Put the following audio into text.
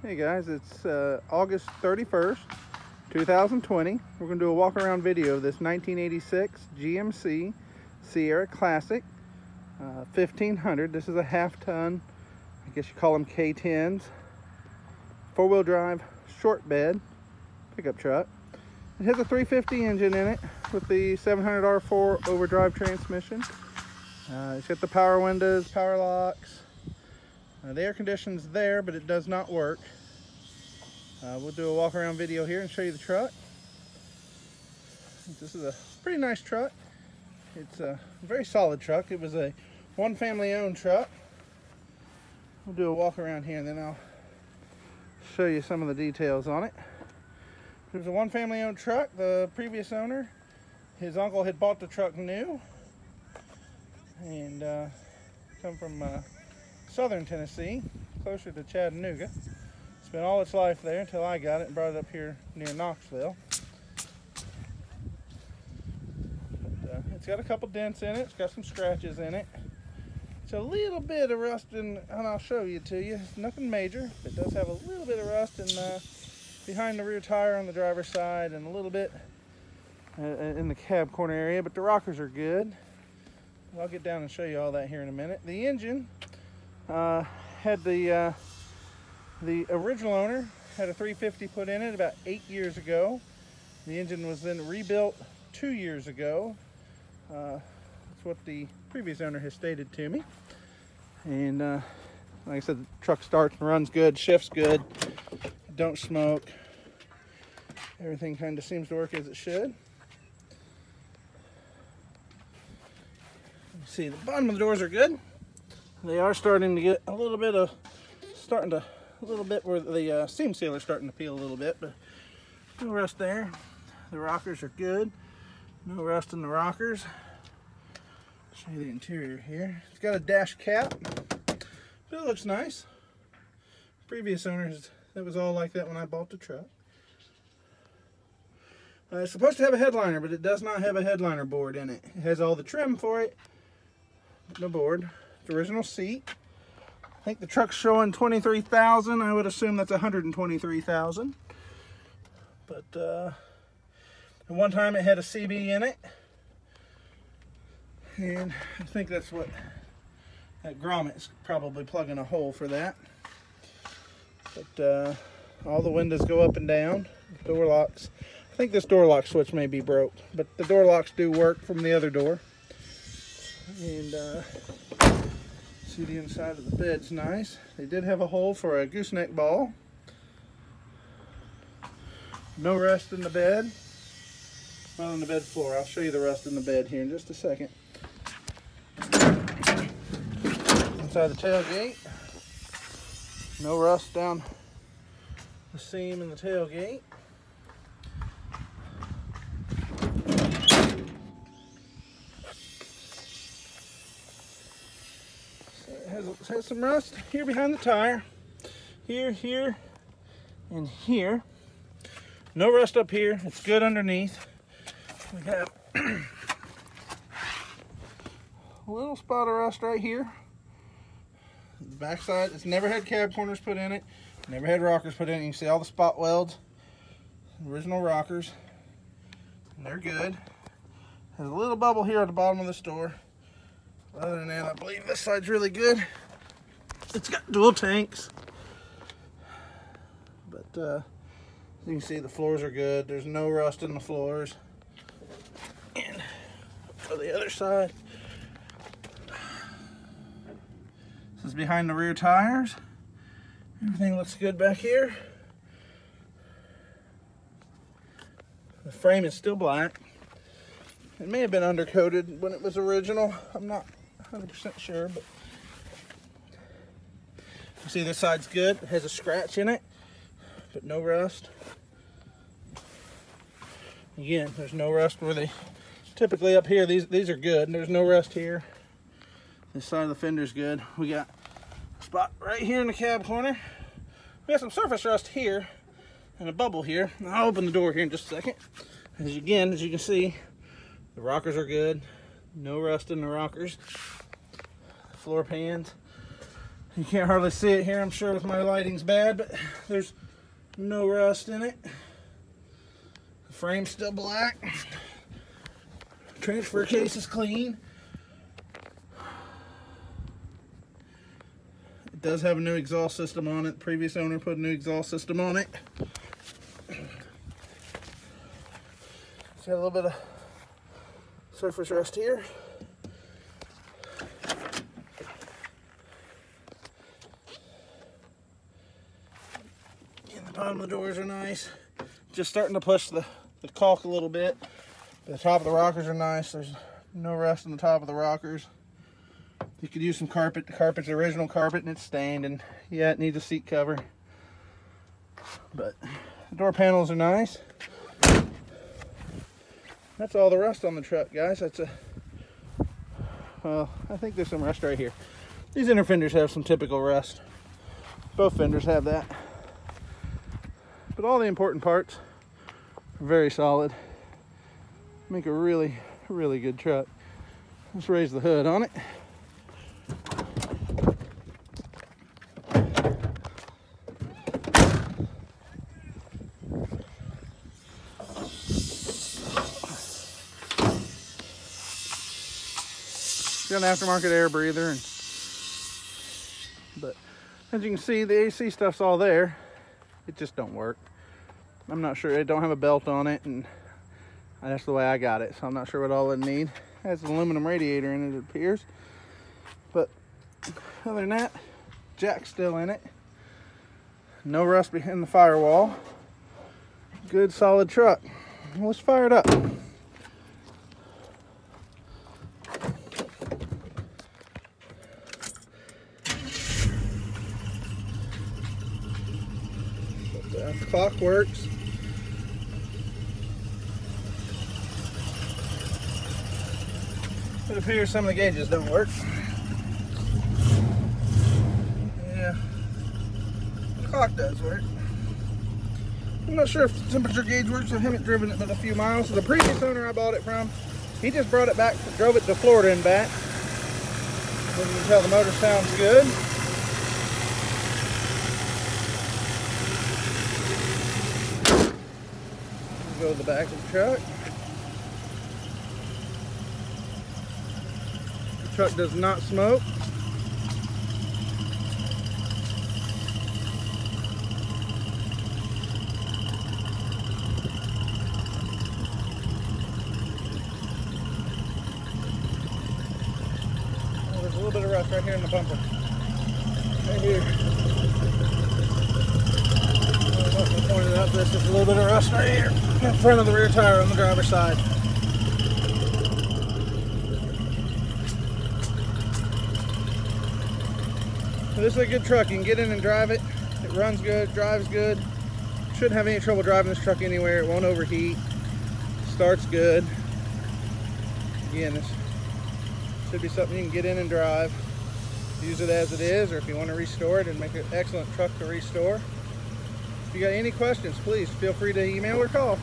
Hey guys, it's August 31st, 2020. We're going to do a walk around video of this 1986 GMC Sierra Classic 1500. This is a half-ton, I guess you call them K10s, four-wheel drive, short bed pickup truck. It has a 350 engine in it with the 700 R4 overdrive transmission. It's got the power windows, power locks. The air conditioning's there, but it does not work. We'll do a walk around video here and show you the truck. This is a pretty nice truck. It's a very solid truck. It was a one family owned truck. We'll do a walk around here and then I'll show you some of the details on it. It was a one family owned truck. The previous owner, his uncle had bought the truck new and come from southern Tennessee, closer to Chattanooga. Spent all its life there until I got it and brought it up here near Knoxville. But, it's got a couple dents in it. It's got some scratches in it. It's a little bit of rust and I'll show you to you. It's nothing major. It does have a little bit of rust behind the rear tire on the driver's side and a little bit in the cab corner area, but the rockers are good. I'll get down and show you all that here in a minute. The engine had the original owner had a 350 put in it about 8 years ago. The engine was then rebuilt 2 years ago. That's what the previous owner has stated to me. And like I said, the truck starts and runs good, shifts good, don't smoke. Everything kind of seems to work as it should. See, the bottom of the doors are good. They are starting to get a little bit where the seam sealer is starting to peel a little bit, but no rust there. The rockers are good. No rust in the rockers. Show you the interior here. It's got a dash cap, but it looks nice. Previous owners, that was all like that when I bought the truck. It's supposed to have a headliner, but it does not have a headliner board in it. It has all the trim for it, but no board. The original seat. I think the truck's showing 23,000. I would assume that's 123,000. But at one time it had a CB in it, and I think that's what that grommet's probably plugging a hole for that. But all the windows go up and down. Door locks. I think this door lock switch may be broke, but the door locks do work from the other door. And see, the inside of the bed's nice. They did have a hole for a gooseneck ball. No rust in the bed. Well, on the bed floor. I'll show you the rust in the bed here in just a second. Inside the tailgate. No rust down the seam in the tailgate. It has some rust here behind the tire. Here, and here. No rust up here. It's good underneath. We have a little spot of rust right here. The back side, it's never had cab corners put in it. Never had rockers put in it. You can see all the spot welds. Original rockers. And they're good. There's a little bubble here at the bottom of this door. Other than that, I believe this side's really good. It's got dual tanks. But as you can see, the floors are good. There's no rust in the floors. And for the other side, this is behind the rear tires. Everything looks good back here. The frame is still black. It may have been undercoated when it was original. I'm not 100% sure, but you see this side's good. It has a scratch in it, but no rust. Again, there's no rust where they typically up here. These are good. There's no rust here. This side of the fender's good. We got a spot right here in the cab corner. We got some surface rust here and a bubble here. I'll open the door here in just a second. As you can see, the rockers are good. No rust in the rockers. Floor pans. You can't hardly see it here, I'm sure, with my lighting's bad, but there's no rust in it. The frame's still black. Transfer case is clean. It does have a new exhaust system on it. The previous owner put a new exhaust system on it. It's got a little bit of surface rust here. And the bottom of the doors are nice. Just starting to push the caulk a little bit. The top of the rockers are nice. There's no rust on the top of the rockers. You could use some carpet. The carpet's original carpet and it's stained, and yeah, it needs a seat cover. But the door panels are nice. That's all the rust on the truck, guys. Well, I think there's some rust right here. These inner fenders have some typical rust. Both fenders have that. But all the important parts are very solid. Make a really, really good truck. Let's raise the hood on it. Got an aftermarket air breather, but as you can see, the AC stuff's all there. It just don't work. I'm not sure. It don't have a belt on it, and that's the way I got it, so I'm not sure what all it needs. It has an aluminum radiator in it, it appears. But other than that, jack's still in it. No rust behind the firewall. Good solid truck. Let's fire it up. The clock works. It appears some of the gauges don't work. Yeah, the clock does work. I'm not sure if the temperature gauge works. I haven't driven it but a few miles. So the previous owner I bought it from, he just brought it back, drove it to Florida and back. As you can tell, the motor sounds good. Go to the back of the truck. The truck does not smoke. Oh, there's a little bit of rust right here in the bumper. Right here. I pointed out there's just a little bit of rust right here in front of the rear tire on the driver's side. So this is a good truck. You can get in and drive it. It runs good, drives good. Shouldn't have any trouble driving this truck anywhere. It won't overheat. Starts good. Again, this should be something you can get in and drive. Use it as it is, or if you want to restore it and make it an excellent truck to restore. If you got any questions, please feel free to email or call.